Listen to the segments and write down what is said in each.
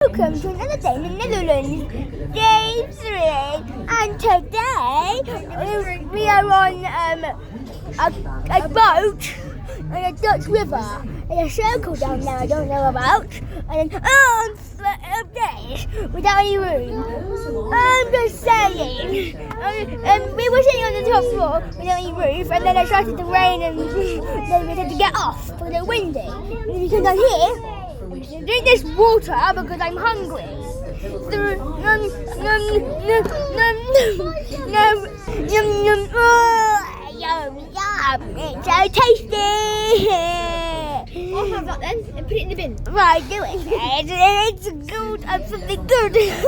Welcome to another day in the Netherlands, day 3, and today we are on a boat on a Dutch river. There's a circle down there I don't know about, and then upstairs without any room. I'm just saying, we were sitting on the top floor without any roof, and then it started to rain, and then we had to get off because it was windy. And then we came down here. Drink this water because I'm hungry. Yum, it's so tasty. I'll have that then and put it in the bin. Right, do it. It's good. I'm something good. It's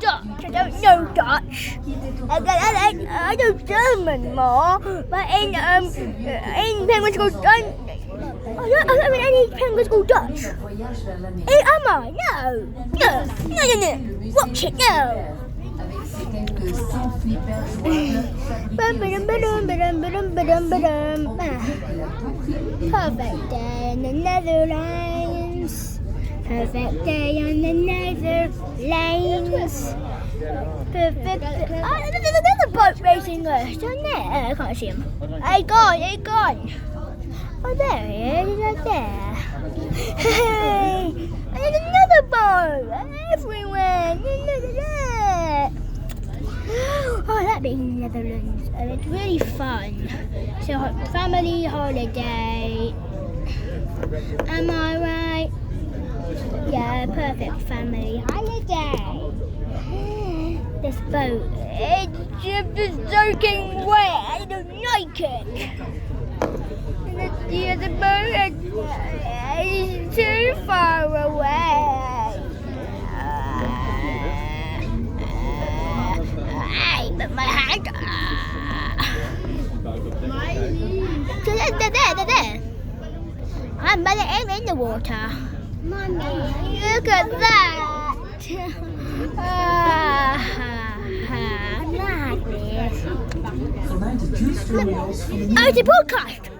Dutch. I don't know Dutch. I know German more, but in Penguins Go Dutch. I don't know any penguins called Dutch. Am I? No. Watch it, no. Perfect day in the Netherlands. Perfect day on the Netherlands. Perfect. Oh, there's another boat racing list, isn't there? I can't see him. Hey, gone. Oh, there he is, he's right there. Hey, and there's another boat everywhere. Look at that. Oh, that being Netherlands, it's really fun. So, family holiday. Am I right? Yeah, perfect family holiday. This boat, it's just soaking wet. I don't like it. The other boat is too far away. But my hand. So they're there. I'm by the aim in the water. Mommy, look at that. Oh, it's a podcast.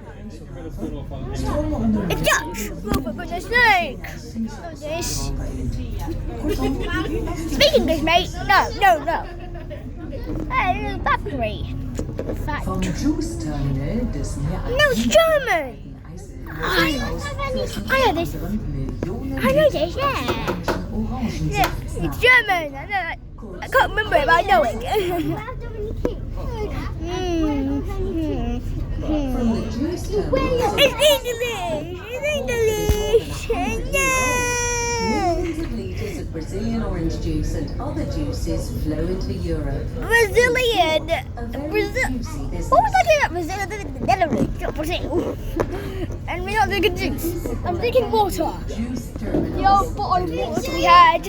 It's Dutch! Oh, for goodness sake! What's this? Speak English, mate! No! Hey, there's a factory. Fact. No, it's German! I know this, yeah! Yeah, it's German! I can't remember it, but I know it. It's English! Millions of litres of Brazilian orange juice and other juices flow into Europe. Brazilian! What was I doing at Brazil? I'm thinking Netherlands, not Brazil. And we're not drinking juice. I'm drinking water. The old bottle of water we had.